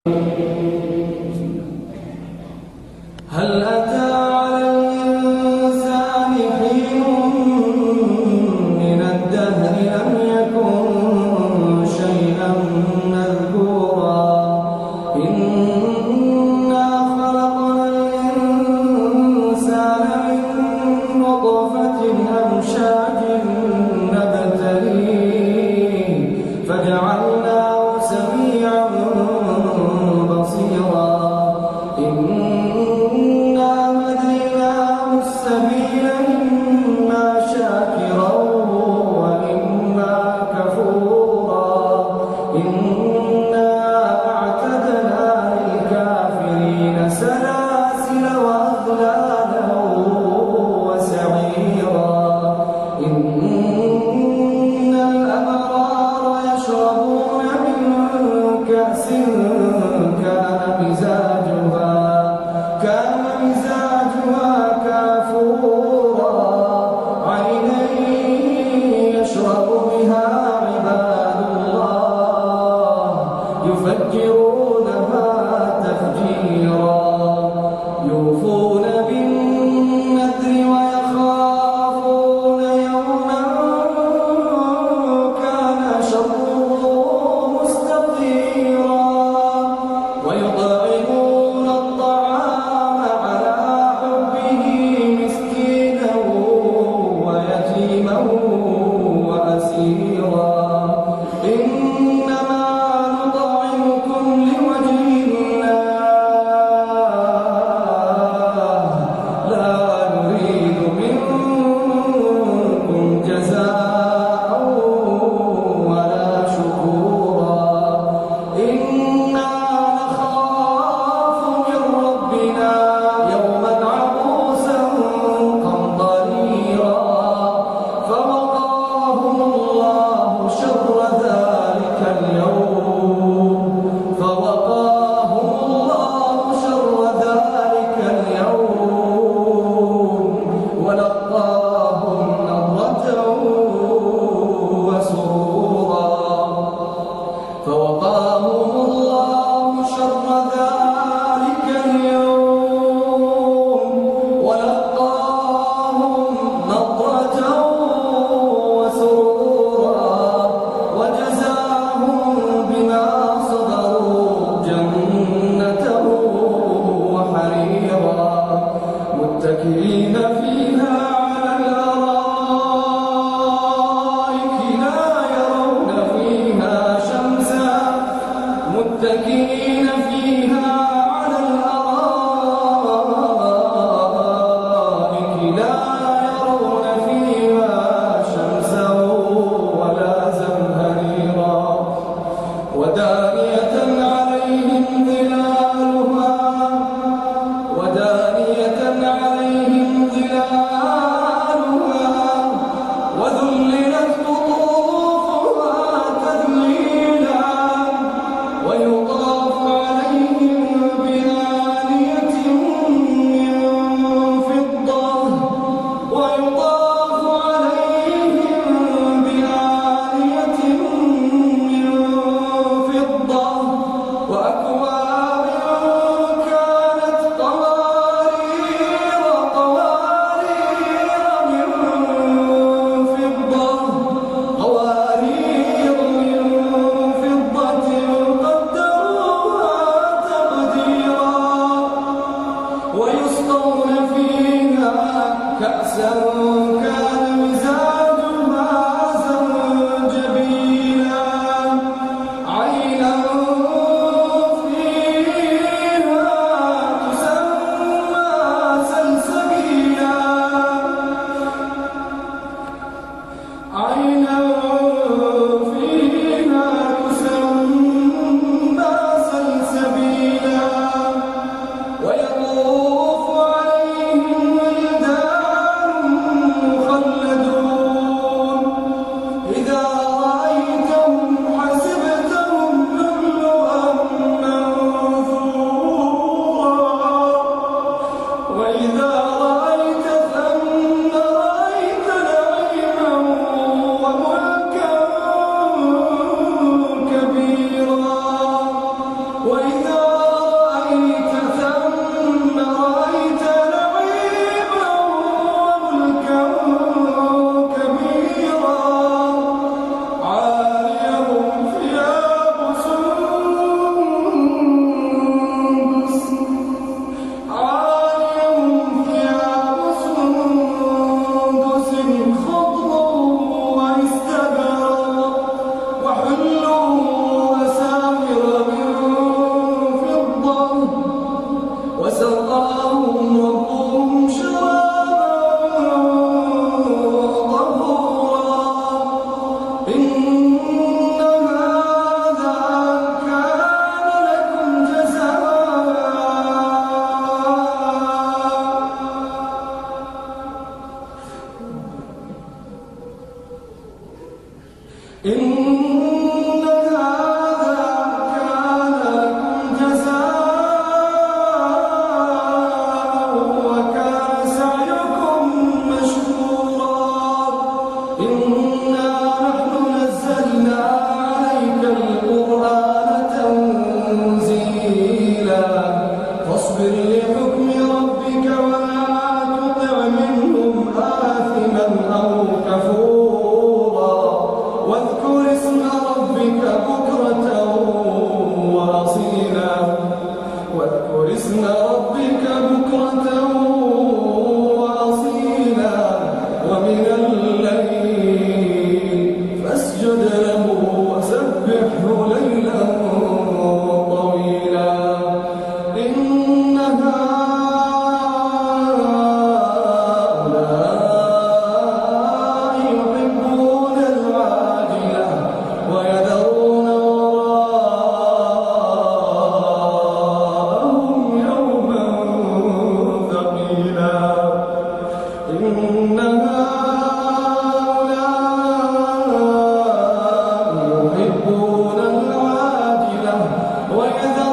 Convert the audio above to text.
هل أتى على الإنسان حين من الدهر لم يكن شيئا مذكورا إنا خلقنا الإنسان من نطفة أمشاج نبتليه فجعلناه سميعا بصيرا إنا هديناه السبيل إما شاكرا وإما كفورا إنا أعتدنا للكافرين سلاسل وأغلالا وسعيرا إن الأبرار يشربون من كأس كان مزاجها كافورا عينا يشرب بها عباد الله يفجرونها تفجيرا يوفون بالنذر ويخافون يوما كان شره مستطيرا ويطعمون الطعام على حبه مسكينا ويتيما وأسيرا إنما نطعمكم لوجه الله لا نريد منكم جزاء ولا شكورا إنا نخاف من ربنا يوما عبوسا قمطريرا فوقاهم الله شر ذلك اليوم ولقاهم نضرة وسرورا فوقاهم الله شر ذلك اليوم ولقاهم نضرة وسرورا وجزاهم بما صبروا جنة وحريرا متكئين فيها على الأرائك لا يرون فيها شمسا متكئين فيها على الأرائك لا يرون فيها شمسا ولا زمهريرا ودانية عليهم ظلالها وذللت قطوفها تذليلا ويطاف عليهم بآنية من فضة وأكواب كانت قوارير من فضة قدروها تقديرا ويسقون فيها كأسا كان مزاجها زنجبيلا عينا فيها تسمى سلسبيلا عينا فيها تسمى سلسبيلا ويطوف عليهم ولدان وأصيلا واذكر اسم ربك بكرة وأصيلا ومن الليل فاسجد له وسبحه ليلا طويلا إن هؤلاء يحبون العاجلة ويذرون وراءهم يوما ثقيلا إن هؤلاء يحبون العاجلة ويذرون